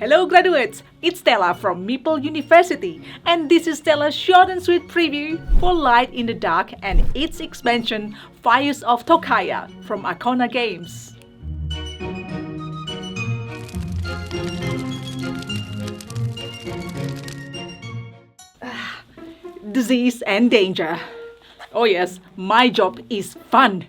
Hello graduates, it's Stella from Meeple University, and this is Stella's short and sweet preview for Light in the Dark and its expansion, Fires of Thokaia from Arcana Games. Disease and danger. Oh yes, my job is fun.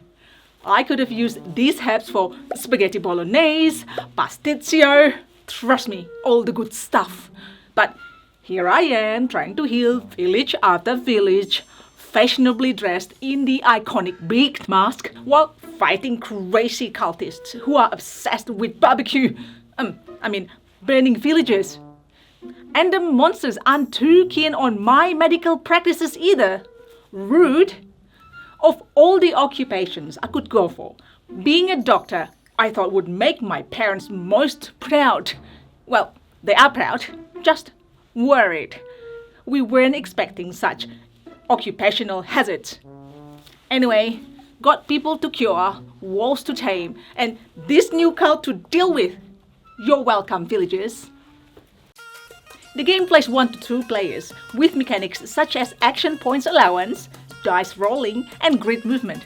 I could have used these herbs for spaghetti bolognese, pasticcio, trust me, all the good stuff. But here I am trying to heal village after village, fashionably dressed in the iconic beaked mask while fighting crazy cultists who are obsessed with barbecue. Burning villages. And the monsters aren't too keen on my medical practices either. Rude. Of all the occupations I could go for, being a doctor I thought would make my parents most proud. Well, they are proud, just worried. We weren't expecting such occupational hazards. Anyway, got people to cure, walls to tame, and this new cult to deal with. You're welcome, villagers. The game plays 1 to 2 players, with mechanics such as action points allowance, dice rolling, and grid movement.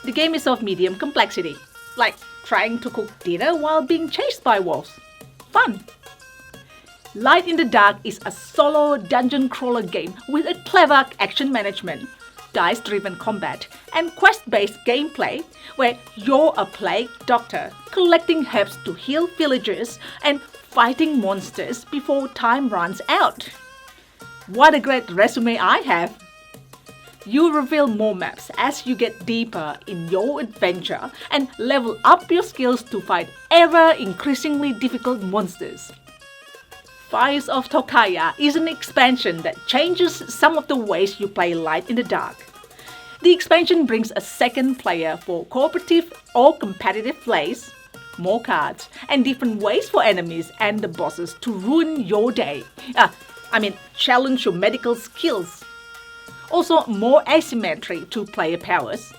The game is of medium complexity, like trying to cook dinner while being chased by wolves. Fun! Light in the Dark is a solo dungeon crawler game with a clever action management, dice-driven combat, and quest-based gameplay where you're a plague doctor collecting herbs to heal villagers and fighting monsters before time runs out. What a great resume I have! You reveal more maps as you get deeper in your adventure and level up your skills to fight ever increasingly difficult monsters. Fires of Thokaia is an expansion that changes some of the ways you play Light in the Dark. The expansion brings a second player for cooperative or competitive plays, more cards, and different ways for enemies and the bosses to ruin your day. Challenge your medical skills. Also, more asymmetry to player powers,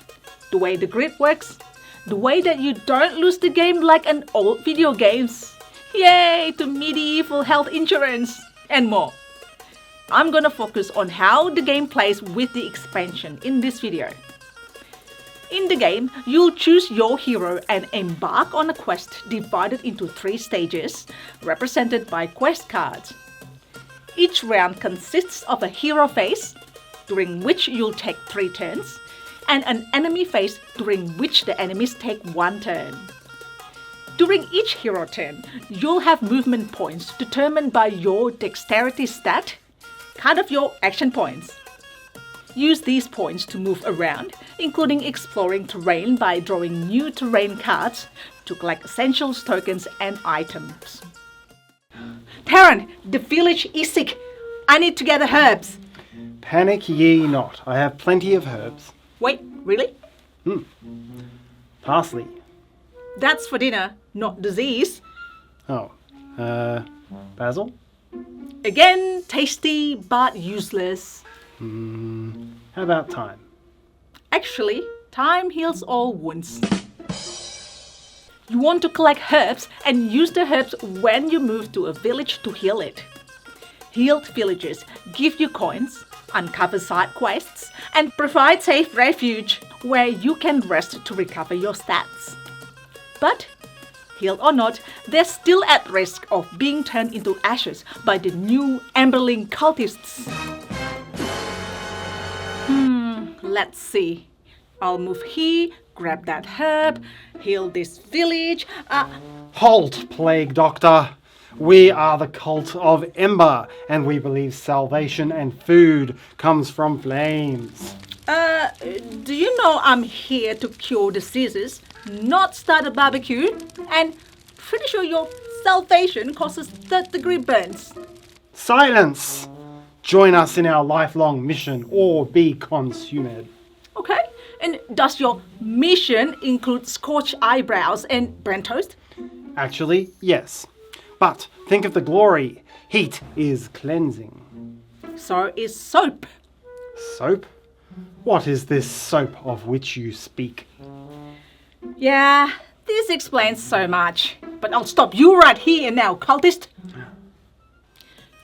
the way the grid works, the way that you don't lose the game like an old video games. Yay to medieval health insurance, and more. I'm gonna focus on how the game plays with the expansion in this video. In the game, you'll choose your hero and embark on a quest divided into 3 stages, represented by quest cards. Each round consists of a hero phase, during which you'll take 3 turns, and an enemy phase during which the enemies take 1 turn. During each hero turn, you'll have movement points determined by your dexterity stat, kind of your action points. Use these points to move around, including exploring terrain by drawing new terrain cards to collect essentials, tokens, and items. Taryn, the village is sick. I need to gather herbs. Panic ye not, I have plenty of herbs. Wait, really? Parsley. That's for dinner, not disease. Oh, basil? Again, tasty but useless. How about thyme? Actually, thyme heals all wounds. You want to collect herbs and use the herbs when you move to a village to heal it. Healed villagers give you coins, uncover side quests, and provide safe refuge where you can rest to recover your stats. But, healed or not, they're still at risk of being turned into ashes by the new Amberling cultists. Let's see. I'll move here, grab that herb, heal this village. Halt, Plague Doctor! We are the cult of Ember, and we believe salvation and food comes from flames. Do you know I'm here to cure diseases, not start a barbecue? And pretty sure your salvation causes 3rd-degree burns. Silence! Join us in our lifelong mission or be consumed. Okay, and does your mission include scorched eyebrows and burnt toast? Actually, yes. But think of the glory. Heat is cleansing. So is soap. Soap? What is this soap of which you speak? Yeah, this explains so much. But I'll stop you right here now, cultist.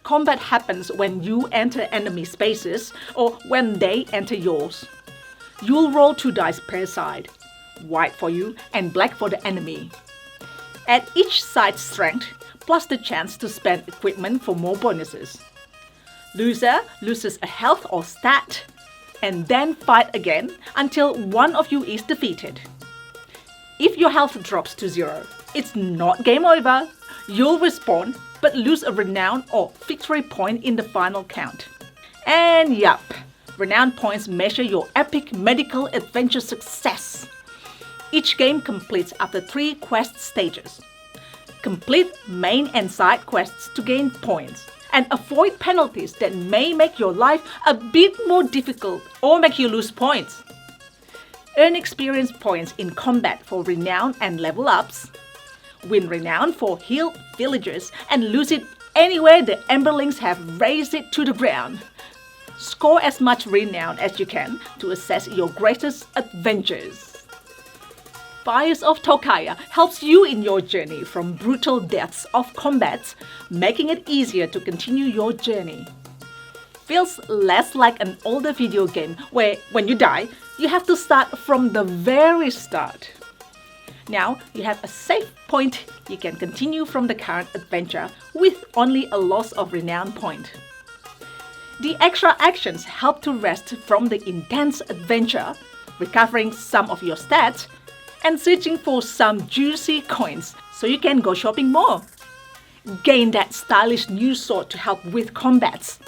Combat happens when you enter enemy spaces or when they enter yours. You'll roll 2 dice per side, white for you and black for the enemy. Add each side's strength plus the chance to spend equipment for more bonuses. Loser loses a health or stat, and then fight again until one of you is defeated. If your health drops to 0, it's not game over. You'll respawn but lose a renown or victory point in the final count. And yup, renown points measure your epic medical adventure success. Each game completes after 3 quest stages. Complete main and side quests to gain points and avoid penalties that may make your life a bit more difficult or make you lose points. Earn experience points in combat for renown and level ups. Win renown for healed villagers and lose it anywhere the Emberlings have razed it to the ground. Score as much renown as you can to assess your greatest adventures. Fires of Thokaia helps you in your journey from brutal deaths of combat, making it easier to continue your journey. Feels less like an older video game where, when you die, you have to start from the very start. Now you have a safe point you can continue from the current adventure with only a loss of renown point. The extra actions help to rest from the intense adventure, recovering some of your stats, and searching for some juicy coins so you can go shopping more. Gain that stylish new sword to help with combats.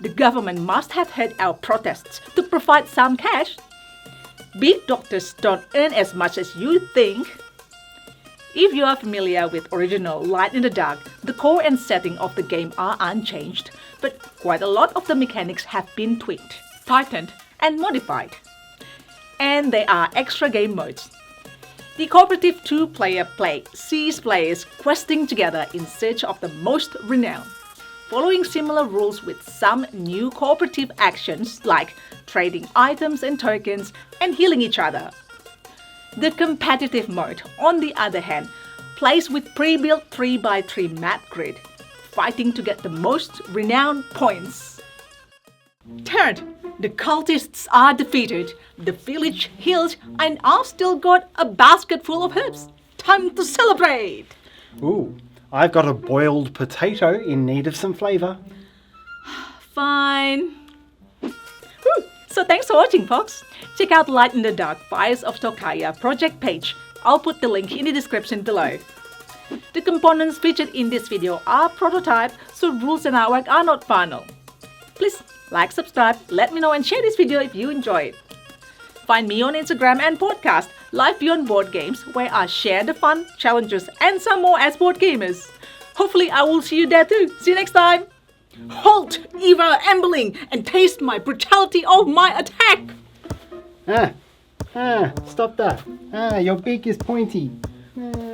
The government must have heard our protests to provide some cash. Big doctors don't earn as much as you think. If you are familiar with original Light in the Dark, the core and setting of the game are unchanged, but quite a lot of the mechanics have been tweaked, tightened, and modified. And there are extra game modes. The cooperative 2-player play sees players questing together in search of the most renown, following similar rules with some new cooperative actions like trading items and tokens and healing each other. The competitive mode, on the other hand, plays with pre-built 3x3 map grid, fighting to get the most renown points. Third, the cultists are defeated, the village healed, and I've still got a basket full of herbs. Time to celebrate! Ooh, I've got a boiled potato in need of some flavour. Fine. Whew. So thanks for watching, folks. Check out Light in the Dark Fires of Thokaia project page. I'll put the link in the description below. The components featured in this video are prototype, so rules and artwork are not final. Please like, subscribe, let me know and share this video if you enjoy it. Find me on Instagram and podcast, Life Beyond Board Games, where I share the fun, challenges and some more as board gamers. Hopefully I will see you there too. See you next time. Halt, evil Emberling, and taste my brutality of my attack! Stop that. Your beak is pointy.